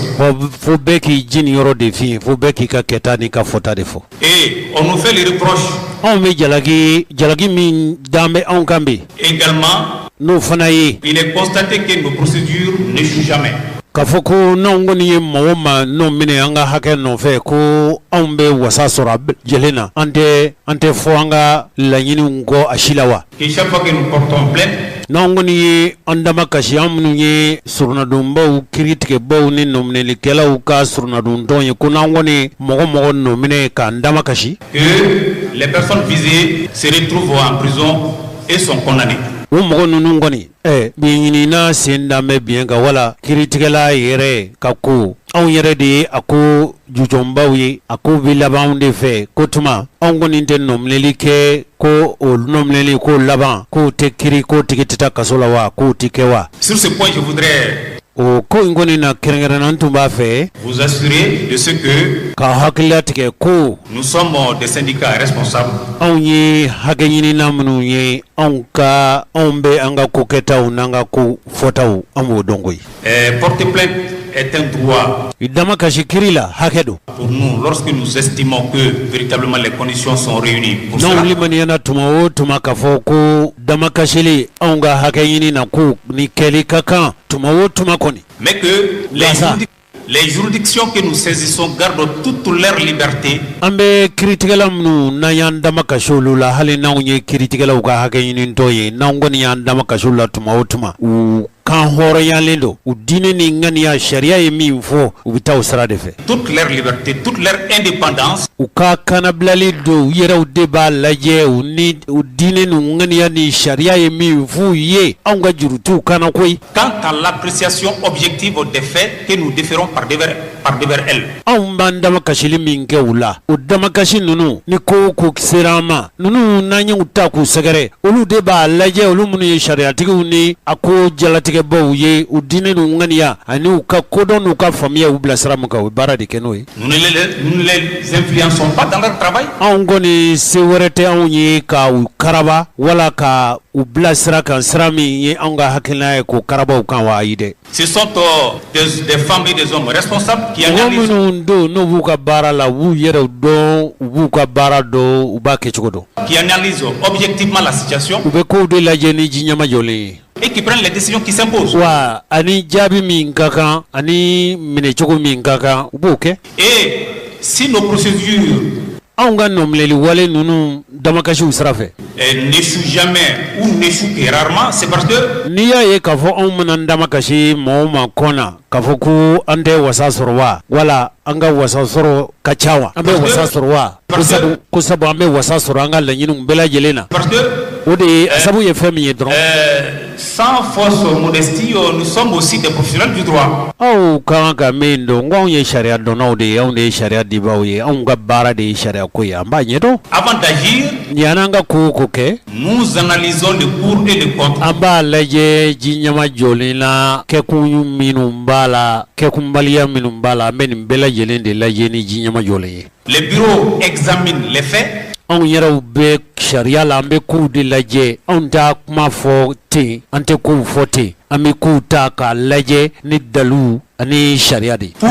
fo beki jini yoro de fin fo beki ka keta ni ka fota de fo Et on nous fait les reproches on me jalagi min dambe on kambi également. no fana ye Il est constaté que nos procédures n'échouent jamais. kafoko no ngoni ye mawoma no mine anga hake no fe ko ambe wasa sora jelena ante fo anga la nyini ngo ashilawa Et chaque fois que nous portons plainte, no ngoni ye andama kashi amnu ye surna dumba u kritike baw ni no mine kela u ka surna dum tonye ko na ngoni mogo no mine ka andama kashi que les personnes visées se retrouvent en prison et sont condamnées. o mogo nunu ngoni binyini na senda me bienga wala kiritikela yere kako on yere de ako jujombaw ye ako bilaban de fe ko tuma on ngoni te nomleli ke ko o nomleli ko laban ko te kiri ko tikitita kasola wa ko tikewa. Sur ce point, je voudrais o ko ngoni na kerengera ntumba fe vous assurer de ce que ka hakila tike ko nous sommes des syndicats responsables on ye hakenyini namnu ye on ka on be anga ko keta unanga ko fotaw amo dongoy porter plainte est un droit idama kashi kirila hakedo pour nous lorsque nous estimons que véritablement les conditions sont réunies pour non cela. limani yana tuma o tuma kafo ko dama kashili onga hakenyini na ku ni keli kaka tuma o tuma koni Mais que les juridictions que nous saisissons gardent toute leur liberté ambe kritikala mnu na yandama kashulu la hali na unye kritikala uga hakenyini ntoye na ngoni yandama kashulu la tuma o tuma kan horo yalendo u dine ni ngani ya sharia ye mi fo u bitaw sara de fe toute leur liberté, toute leur indépendance u ka kana blali do yera u deba laje u ni u dine ni ngani ya ni sharia ye mi fu ye anga jurutu kana koy quant à l'appréciation objective des faits que nous déférons par devers elles. Dama kashili minke ula u dama kashi nunu ni ko serama nunu nanye utaku sagare ulu deba laje ulu munu ye sharia tigi uni ako jalati bawye u dine nu ngania ani u ka kodon u ka famia u blasra muka u bara de kenoi Nous ne les influençons pas dans leur travail. Angoni sewerete onye ka u karaba wala ka u blasra kan srami ye anga hakina ko karaba u kan wa ide. Ce sont des femmes et des hommes responsables qui analysent. No buka bara la wu yere do buka bara do u ba ke chogodo. Qui analysent objectivement la situation. U be ko de la jeni jinyama jole. Et qui prennent les décisions qui s'imposent. Wa ani jabi minkaka ani mine chogo minkaka ubuke. Et si nos procédures anga nomleli wale nunu damakashi usrafe n'échouent jamais ou n'échouent que rarement, c'est parce que niya ye kafo on manan damakashi moma kona kafo ku ande wasasorwa wala anga wasasoro kachawa ambe wasasorwa kusabu ambe wasasoro anga lanyinu mbela jelena parce que ode sabu ye femi yedron sans fausse modestie, nous sommes aussi des professionnels du droit. Au kanga mendo ngong ye sharia dono de on de sharia dibawe on ga bara de sharia ko ya mbanyedo Avant d'agir, yananga ku ke nous analysons le pour et le contre. aba laje jinyama jolina ke kunyu minumbala ke kumbalia minumbala men bela jelende laje ni jinyama jole Le bureau examine les faits. on yera be sharia la ambe ku de laje on ta kuma fote ante ku fote ami ku ta ka laje ni dalu ani sharia di Pour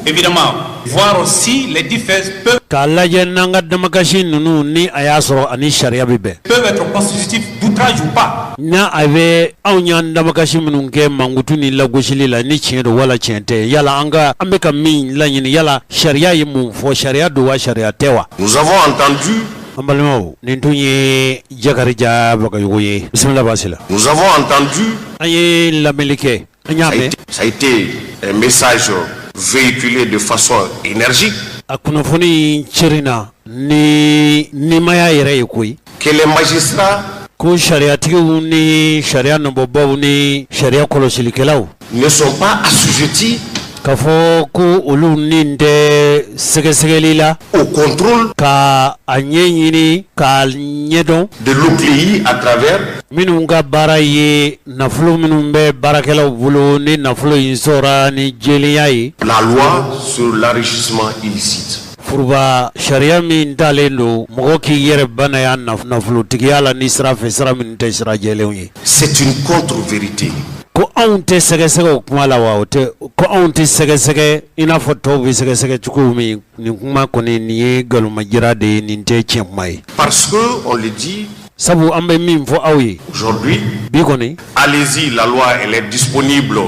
évidemment voir aussi les différences k'a lajɛ n'an ka damakasi ninnu ni a y'a sɔrɔ ani sariya bɛ bɛn peuvent être constitutifs d'outrage ou pas. n'a a bɛ anw y'an damakasi minnu kɛ mankutu ni lagosili la ni tiɲɛ don wala tiɲɛ tɛ yala an bɛ ka min laɲini yala sariya ye mun fɔ sariya don wa sariya tɛ wa. Nous avons entendu. An balimaw nin tun ye Jakarija Bagayogo ye bisimila Basila. Nous avons entendu. An ye lamɛnli kɛ an y'a mɛn. Ça a été un message véhiculé de façon énergique. A kunnafoni cirina ni nimaya yɛrɛ ye koyi. Que les magistrats ko sariyatigiw ni sariya nɔbɔbaw ni sariya kɔlɔsilikɛlaw ne sont pas assujettis k'a fɔ ko olu nin tɛ sɛgɛsɛgɛli la au contrôle ka a ɲɛɲini k'a ɲɛdɔn de l'OCLEI à travers minnu ka baara ye nafolo minnu bɛ baarakɛlaw bolo ni nafolo in sɔrɔ ni jɛlenya ye la loi sur l'enrichissement illicite. furuba sariya min talen don mɔgɔ k'i yɛrɛ banaya nafolotigiya la ni sira fɛ sira min tɛ sira jɛlenw ye. C'est une contre-vérité. ko anw tɛ sɛgɛsɛgɛ o kuma la wa o tɛ ko anw tɛ sɛgɛsɛgɛ i n'a fɔ tɔw bɛ sɛgɛsɛgɛ cogo min nin kuma kɔni nin ye galomajira de ye nin tɛ tiɲɛ kuma ye. Parce que on le dit sabu an bɛ min fɔ aw ye aujourd'hui, bi kɔni allez-y, la loi elle est disponible.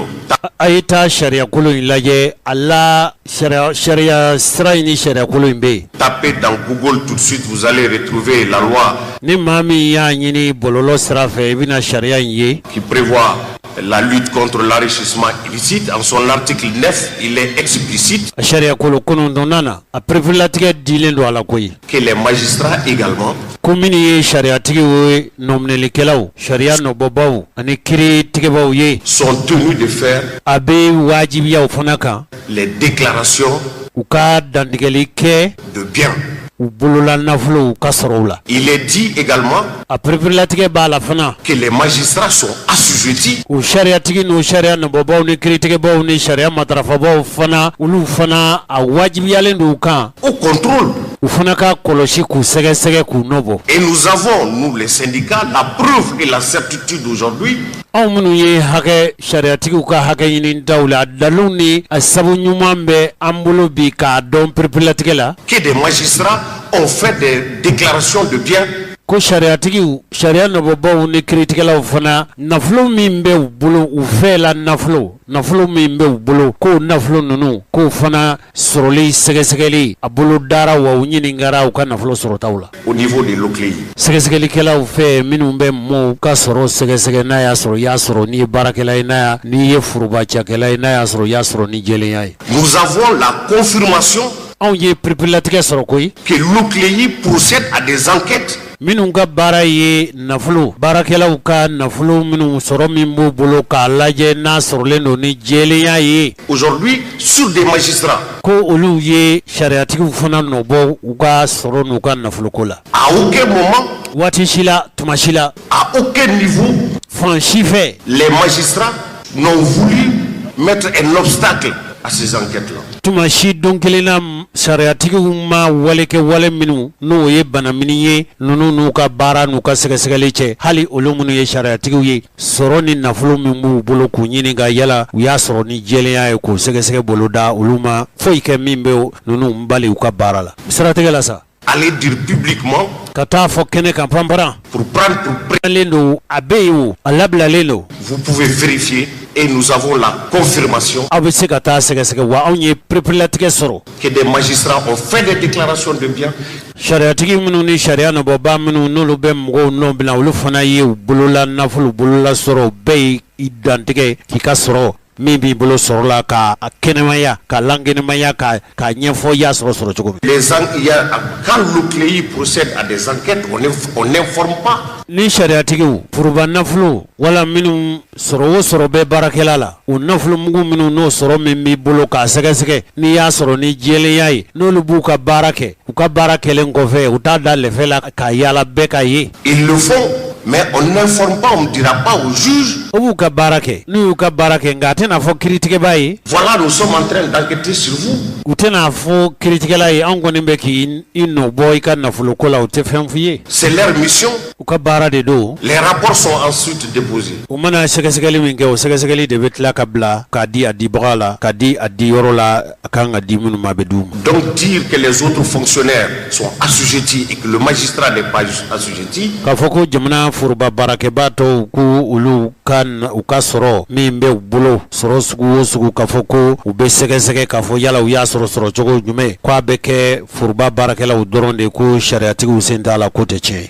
a ye taa sariya kolo in lajɛ a la sariya sira in ni sariya kolo in bɛ yen. Tapez dans Google tout de suite, vous allez retrouver la loi ni maa min y'a ɲini bɔlɔlɔ sira fɛ i bɛna sariya in ye qui prévoit la lutte contre l'enrichissement illicite. En son article 9, il est explicite a sariya kolo kɔnɔntɔnnan na a perefilatigɛ dilen don a la koyi que les magistrats également ko minnu ye sariyatigiw ye nɔminɛlikɛlaw sariya nɔbɔbaw ani kiiritigɛbaw ye sont tenus de faire a bɛ wajibiya o fana kan les déclarations u ka dantigɛli kɛ de biens. u bolola nafolo u ka sɔrɔw la. Il est dit également a perefilatigɛ b'a la fana que les magistrats sont assujettis o sariyatigi n'o sariya nɔbɔbaw ni kiiritigɛbaw ni sariya matarafabaw fana olu fana a wajibiyalen don u kan au contrôle. u fana ka kɔlɔsi k'u sɛgɛsɛgɛ k'u nɔbɔ. Et nous avons, nous les syndicats, la preuve et la certitude aujourd'hui anw minnu ye hakɛ sariyatigiw ka hakɛ ɲini taw la dalu ni a sabu ɲuman bɛ an bolo bi k'a dɔn perefilatigɛ la que des magistrats ont fait des déclarations de biens ko sariyatigiw sariya nɔbɔbaw ni kiiritigɛlaw fana nafolo min bɛ u bolo u fɛla nafolo min bɛ u bolo k'o nafolo ninnu k'o fana sɔrɔli sɛgɛsɛgɛli a bolo dara wa u ɲininkara u ka nafolo sɔrɔtaw la au niveau de l'OCLEI. sɛgɛsɛgɛlikɛlaw fɛ minnu bɛ mɔɔw ka sɔrɔ sɛgɛsɛgɛ n'a y'a sɔrɔ y'a sɔrɔ n'i ye baarakɛla ye n'i ye furubacakɛla ye n'a y'a sɔrɔ y'a sɔrɔ ni jɛlenya ye. Nous avons la confirmation anw ye perefilatigɛ sɔrɔ koyi que l'OCLEI procède à des enquêtes minnu ka baara ye nafolo baarakɛlaw ka nafolo minnu sɔrɔ min b'u bolo k'a lajɛ n'a sɔrɔlen don ni jɛlenya ye aujourd'hui sur des magistrats. ko olu ye sariyatigiw fana nɔbɔ u ka sɔrɔ n'u ka nafoloko la. À aucun moment, waati si la tuma si la à aucun niveau, fan si fɛ les magistrats n'ont voulu mettre un obstacle à ces enquêtes-là. tuma si don kelen na sariyatigiw ma wale kɛ wale minnu n'o ye banamini ye ninnu n'u ka baara n'u ka sɛgɛsɛgɛli cɛ hali olu minnu ye sariyatigiw ye sɔrɔ ni nafolo min b'u bolo k'u ɲini ka yala u y'a sɔrɔ ni jɛlenya ye k'o sɛgɛsɛgɛ bolo da olu ma foyi kɛ min bɛ ninnu bali u ka baara la. siratigɛ la sa. Aller dire publiquement ka taa fɔ kɛnɛ kan panparan pour prendre prendre don a bɛ yen o a labilalen don. vous pouvez vérifier et nous avons la confirmation aw bɛ se ka taa sɛgɛsɛgɛ wa anw ye perefilatigɛ sɔrɔ que des magistrats ont fait des déclarations de biens. sariyatigi minnu ni sariya nɔbɔba minnu n'olu bɛ mɔgɔw nɔ bila olu fana ye u bolola nafolo bolola sɔrɔ bɛɛ i dantigɛ k'i ka sɔrɔ min b'i bolo sɔrɔ la ka kɛnɛmaya ka lankɛnɛmaya ka ɲɛfɔ y'a sɔrɔ cogo min. Quand l'OCLEI procède à des enquêtes, on n'informe pas. ni sariyatigiw furuba nafolo wala minnu sɔrɔ o sɔrɔ bɛ baarakɛla la o nafolo mugu minnu n'o sɔrɔ min b'i bolo k'a sɛgɛsɛgɛ n'i y'a sɔrɔ ni jɛlenya ye n'olu b'u ka baara kɛ u ka baara kɛlen kɔfɛ u t'a da lɛfɛ la ka yaala bɛɛ ka ye. Ils le font Mais on n'informe pas, on ne dira pas aux juges. Voilà, nous sommes en train d'enquêter sur vous. C'est leur mission. Les rapports sont ensuite déposés. Donc dire que les autres fonctionnaires sont assujettis et que le magistrat n'est pas assujetti,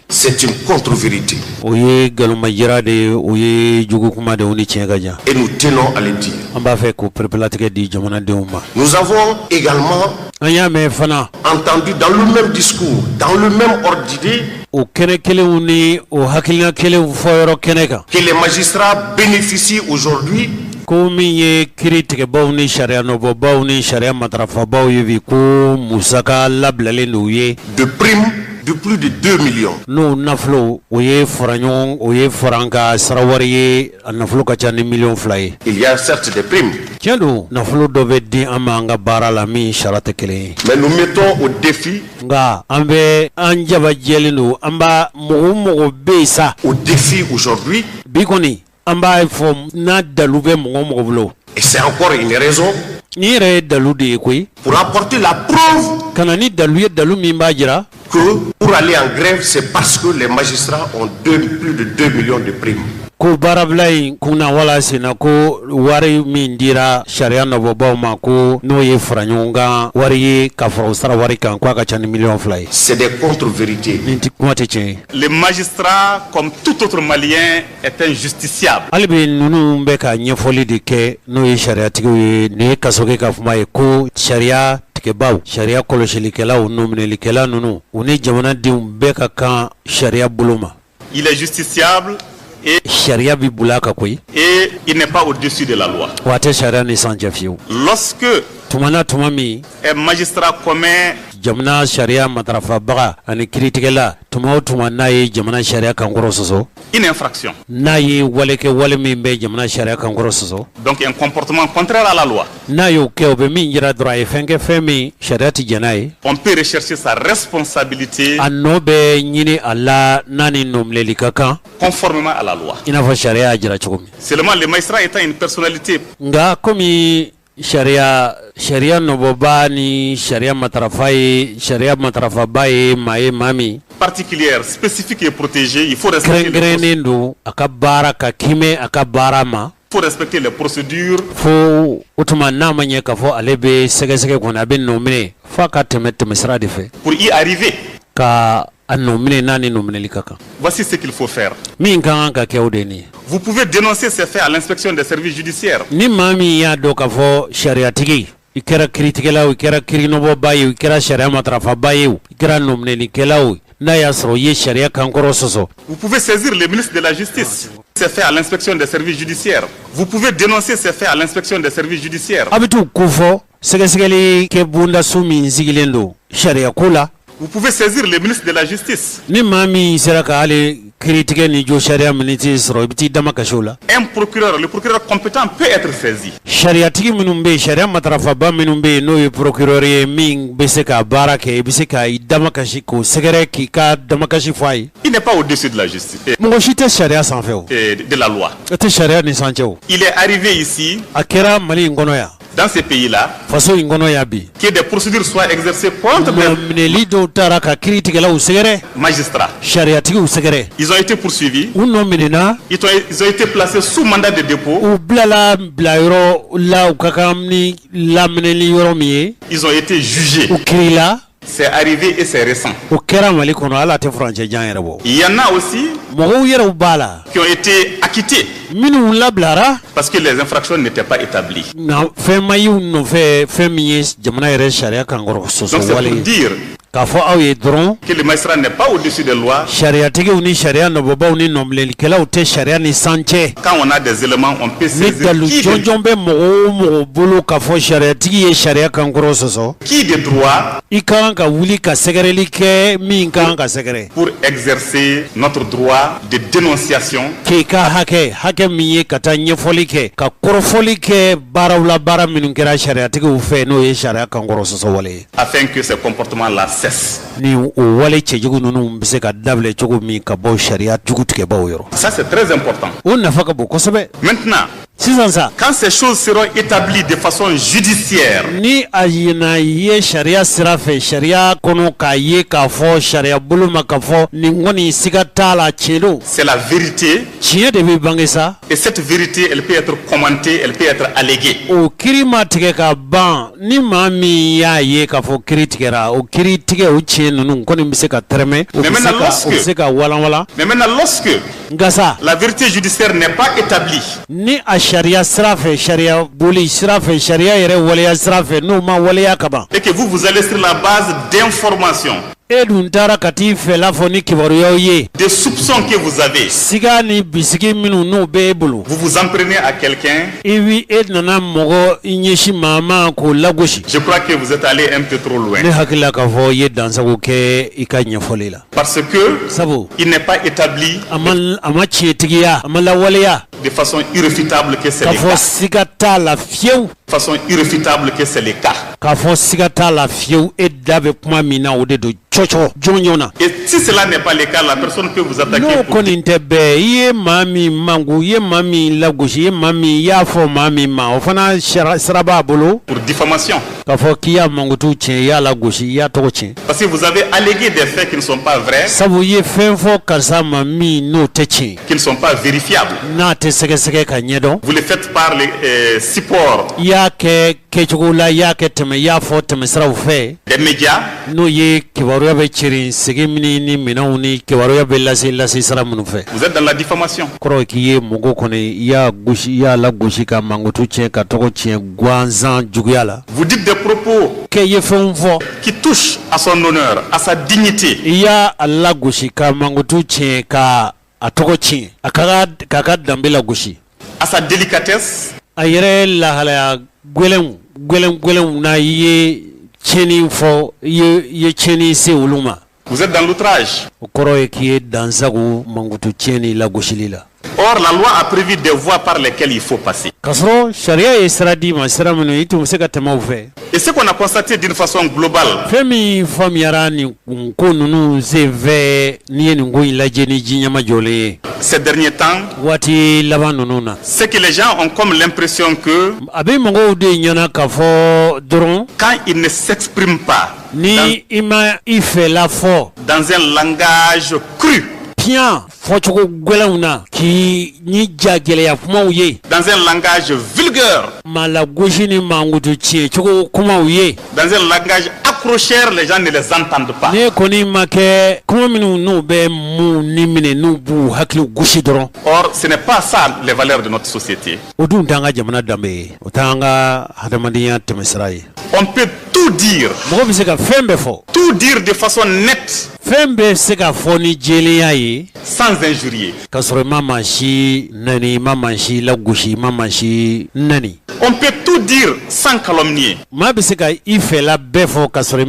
c'est une contre-vérité. Et nous tenons à le dire. Nous avons également entendu dans le même discours, dans le même ordre d'idée, que les magistrats bénéficient aujourd'hui de primes de plus de 2 millions. Il y a certes des primes. Mais nous mettons au défi aujourd'hui. Et c'est encore une raison pour apporter la preuve que pour aller en grève, c'est parce que les magistrats ont plus de 2 millions de primes. C'est des contre-vérités. Le magistrat, comme tout autre Malien, est injusticiable. Il est justiciable et il n'est pas au-dessus de la loi. Lorsque un magistrat commet une infraction, donc un comportement contraire à la loi, on peut rechercher sa responsabilité conformément à la loi. Seulement le magistrat étant une personnalité particulière, spécifique et protégée, il faut respecter les procédures. Pour y arriver, voici ce qu'il faut faire. Vous pouvez dénoncer ces faits à l'inspection des services judiciaires. Vous pouvez saisir le ministre de la Justice. C'est fait à l'inspection des services judiciaires. Vous pouvez dénoncer ces faits à l'inspection des services judiciaires. Vous pouvez saisir le ministre de la Justice. Un procureur, le procureur compétent peut être saisi. Il n'est pas au-dessus de la justice et de la loi. Il est arrivé ici, dans ces pays-là, que des procédures soient exercées contre les magistrats. Ils ont été poursuivis. Ils ont été placés sous mandat de dépôt. Ils ont été jugés. C'est arrivé et c'est récent. Il y en a aussi qui ont été acquittés parce que les infractions n'étaient pas établies. Donc c'est pour dire k'a fɔ aw ye dɔrɔn que le magistrat n'est pas au-dessus des lois. Sariyatigiw ni sariya nɔbɔbaw ni nɔmilelikɛlaw tɛ sariya ni san cɛ. Quand on a des éléments, on peut ni dalu jɔnjɔn bɛ mɔgɔ o mɔgɔ bolo k'a fɔ sariyatigi ye sariya kankɔrɔ sɔsɔ. Qui de droit I ka kan ka wuli ka sɛgɛrɛli kɛ min ka kan ka sɛgɛrɛ. pour exercer notre droit de dénonciation. K'i ka hakɛ min ye ka taa ɲɛfɔli kɛ ka kɔrɔfɔli kɛ baaraw la baara minnu kɛra sariyatigiw fɛ n'o ye sariya kankɔrɔ sɔsɔ wale ye. Afin que ces comportements-là cessent. Ni o wale cɛjugu ninnu bɛ se ka dabila cogo min ka bɔ sariya jugutigɛbaw yɔrɔ. Ça c'est très important. O nafa ka bon kosɛbɛ. Maintenant, sisan sa quand ces choses seront établies de façon judiciaire, ni a yena ye sariya sira fɛ sariya kɔnɔ k'a ye k'a fɔ sariya bolo ma k'a fɔ nin kɔni siga t'a la tiɲɛ don. c'est la vérité. Tiɲɛ de bɛ bange sa. Et cette vérité, elle peut être commentée, elle peut être alléguée. O kiiri ma tigɛ ka ban ni maa min y'a ye k'a fɔ kiiri tigɛra o kiiri tigɛ o tiɲɛ ninnu kɔni bɛ se ka tɛrɛmɛ o bɛ se ka walanwalan. Mais maintenant lorsque nka sa la vérité judiciaire n'est pas établie, ni a sariya sira fɛ sariya boli sira fɛ sariya yɛrɛ waleya sira fɛ n'o ma waleya ka ban. et que vous allez sur la base d'informations, e dun taara ka t'i fɛla fɔ ni kibaruyaw ye. des soupçons que vous avez, siga ni bisigi minnu n'o bɛ e bolo. vous vous en prenez à quelqu'un. I bi e nana mɔgɔ i ɲɛsin maa ma k'o lagosi. Je crois que vous êtes allé un peu trop loin. ne hakilila k'a fɔ i ye dansago kɛ i ka ɲɛfɔli la. Parce que sabu il n'est pas établi a ma tiɲɛtigiya a ma lawaleya de façon irréfutable que c'est k'a le fɔ cas. siga t'a la fiyewu. De façon irréfutable que c'est le cas. k'a fɔ siga t'a la fiyewu e da bɛ kuma min na o de don cɔcɔ jɔnjɔn na. Et si cela n'est pas le cas, la personne peut vous attaquer n'o pour kɔni tɛ bɛɛ i ye maa min mangu i ye maa min lagosi i ye maa min i y'a fɔ maa min ma o fana sira b'a bolo. diffamation. k'a fɔ k'i y'a mankutu tiɲɛ i y'a lagosi i y'a tɔgɔ tiɲɛ. Parce que vous avez allégué des faits qui ne sont pas vrais, sabu i ye fɛn fɔ karisa ma min n'o tɛ tiɲɛ. qui ne sont pas vérifiables. n'a tɛ sɛgɛsɛgɛ ka ɲɛdɔn. Vous le faites par les supports i y'a kɛ kɛcogo la i y'a kɛ tɛmɛ i y'a fɔ tɛmɛsiraw fɛ. des médias. n'o ye kibaruya bɛ ciri segi mini ni minɛnw ni kibaruya bɛ lase sira minnu fɛ. Vous êtes dans la diffamation. kɔrɔ ye k'i ye mɔgɔw kɔni i y'a gosi i y'a lagosi ka mankutu tiɲɛ ka tɔgɔ tiɲɛ gansan juguya la. Vous dites des propos kɛ ye fɛnw fɔ. qui touchent à son honneur, à sa dignité. i y'a lagosi ka mankutu tiɲɛ ka a tɔgɔ tiɲɛ a k'a ka danbe lagosi. À sa délicatesse. a yɛrɛ lahalaya gwɛlɛnw na i ye tiɲɛni fɔ i ye tiɲɛni se olu ma. Vous êtes dans l'outrage. o kɔrɔ ye k'i ye dansago mankutu tiɲɛni lagosili la. Or, la loi a prévu des voies par lesquelles il faut passer. k'a sɔrɔ sariya ye sira d'i ma sira minnu i tun bɛ se ka tɛmɛ o fɛ. Et ce qu'on a constaté d'une façon globale, fɛn min faamuyara nin ko ninnu senfɛ n'i ye nin ko in lajɛ ni ji ɲɛma jɔlen ye. ces derniers temps, waati laban ninnu na. c'est que les gens ont comme l'impression que a bɛ mɔgɔw de ɲɛna k'a fɔ dɔrɔn. quand ils ne s'expriment pas ni i ma i fɛla fɔ. dans un langage cru, piyan fɔcogo gwɛlɛnw na k'i ni ja gɛlɛya kumaw ye. dans un langage vulgaire, ma lagosi ni mankutu tiɲɛ cogo kumaw ye. dans un langage accrocheur, les gens ne les entendent pas. ne kɔni ma kɛ kuma minnu n'u bɛ mun ni minɛ n'u b'u hakili gosi dɔrɔn. Or, ce n'est pas ça les valeurs de notre société. o dun t'an ka jamana danbe ye o t'an ka hadamadenya tɛmɛsira ye. On peut tout dire, mɔgɔ bɛ se ka fɛn bɛɛ fɔ. tout dire de façon nette, fɛn bɛ se ka fɔ ni jɛlenya ye. sans injurier. k'a sɔrɔ i ma maa si nɛni i ma maa si lagosi i ma maa si nɛni. On peut tout dire sans calomnier. maa bɛ se ka i fɛla bɛɛ fɔ k'a sɔrɔ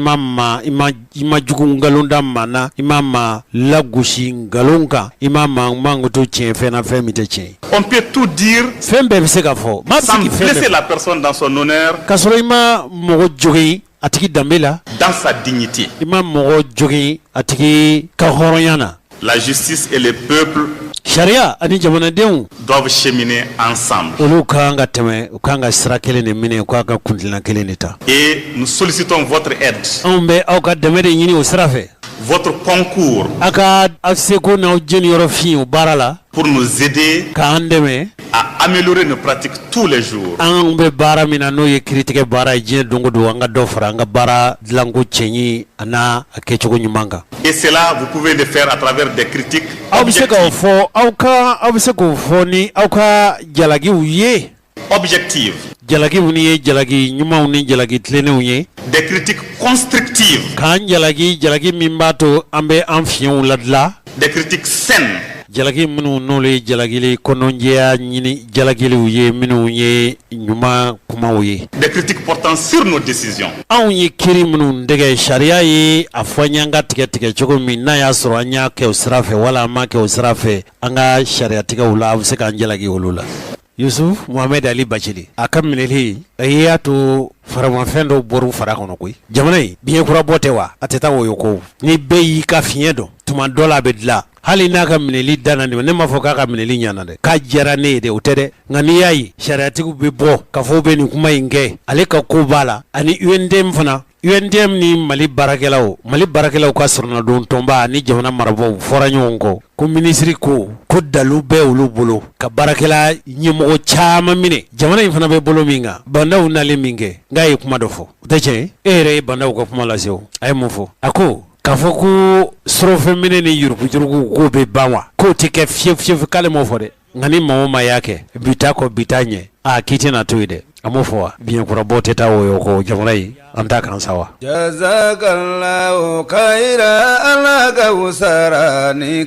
i ma jugu nkalon da maa na i ma maa lagosi nkalon kan i ma maa mankutu tiɲɛ fɛn na fɛn min tɛ tiɲɛ. On peut tout dire fɛn bɛɛ bɛ se ka fɔ. maa bɛ se sans k'i fɛn blesser bɛɛ la personne dans son honneur, k'a sɔrɔ i ma mɔgɔ jogin a tigi danbe la. dans sa dignité. i ma mɔgɔ jogin a tigi ka hɔrɔnya na. La justice et le peuple sariya ani jamanadenw doivent cheminer ensemble. olu ka kan ka tɛmɛ u ka kan ka sira kelen de minɛ u ka kan ka kuntilan kelen de ta. Et nous sollicitons votre aide, anw bɛ aw ka dɛmɛ de ɲini o sira fɛ. votre concours a ka aw seko n'aw jeniyɔrɔ fin o baara la. pour nous aider k'an dɛmɛ. à améliorer nos pratiques tous les jours. an bɛ baara min na n'o ye kiiritigɛ baara ye diɲɛ don o don an ka dɔ fara an ka baara dilanko cɛɲi a n'a a kɛcogo ɲuman kan. Et cela, vous pouvez le faire à travers des critiques aw bɛ se k'o fɔ aw bɛ se k'o fɔ ni aw ka jalakiw ye. objectives. jalaki wuni ye jalaki ɲumanw ni jalaki tilennenw ye. Des critiques constructives. K'an jalaki min b'a to an bɛ an fiɲɛw ladila. Des critiques saines. Jalaki minnu n'olu ye jalakili kɔnɔjɛya ɲini jalakiliw ye minnu ye ɲuman kumaw ye. Des critiques portant sur nos décisions. Anw ye kiiri minnu dɛgɛ sariya ye a fɔ an y'an ka tigɛ cogo min n'a y'a sɔrɔ an y'a kɛ o sira fɛ wala an m'a kɛ o sira fɛ an ka sariya tigɛw la a bɛ se k'an jalaki olu la. Yusuf Muhammed Ali Bachili a ka minɛli a y'a to faramafɛn dɔw bɔr'u fara kɔnɔ koyi. Jamana in biɲɛ kura bɔ tɛ wa a tɛ taa woyo ko ni bɛɛ y'i ka fiɲɛ dɔn tuma dɔ la a bɛ dilan hali n'a ka minɛli danna ne ma fɔ k'a ka minɛli ɲana dɛ k'a diyara ne ye dɛ o tɛ dɛ nka n'i y'a ye sariyatigiw bɛ bɔ k'a fɔ bɛ nin kuma in kɛ ale ka ko b'a la ani UNDM fana UNDM ni Mali baarakɛlaw ka sɔrɔnadon tɔnba ni jamana marabaaw fɔra ɲɔgɔn kɔ ko minisiri ko dalu bɛ olu bolo ka baarakɛla ɲɛmɔgɔ caman minɛ jamana in fana bɛ bolo min kan bandaw nalen min kɛ nka ye kuma dɔ fɔ o tɛ tiɲɛ e yɛrɛ ye bandaw ka kuma lase o a ye mun fɔ a ko k'a fɔ ko surɔfɛn minɛ ni yurugujurugu k'o bɛ ban wa k'o tɛ kɛ fiyewu k'ale m'o fɔ dɛ nka ni maa o maa y'a kɛ bi ta kɔ bi ta ɲɛ k'i tɛna to yen dɛ a m'o fɔ wa biɲɛkurabɔ tɛ taa woyo kɔ jamana in an t'a kan sa wa. Jazakallahu khaira ala ka wusara ni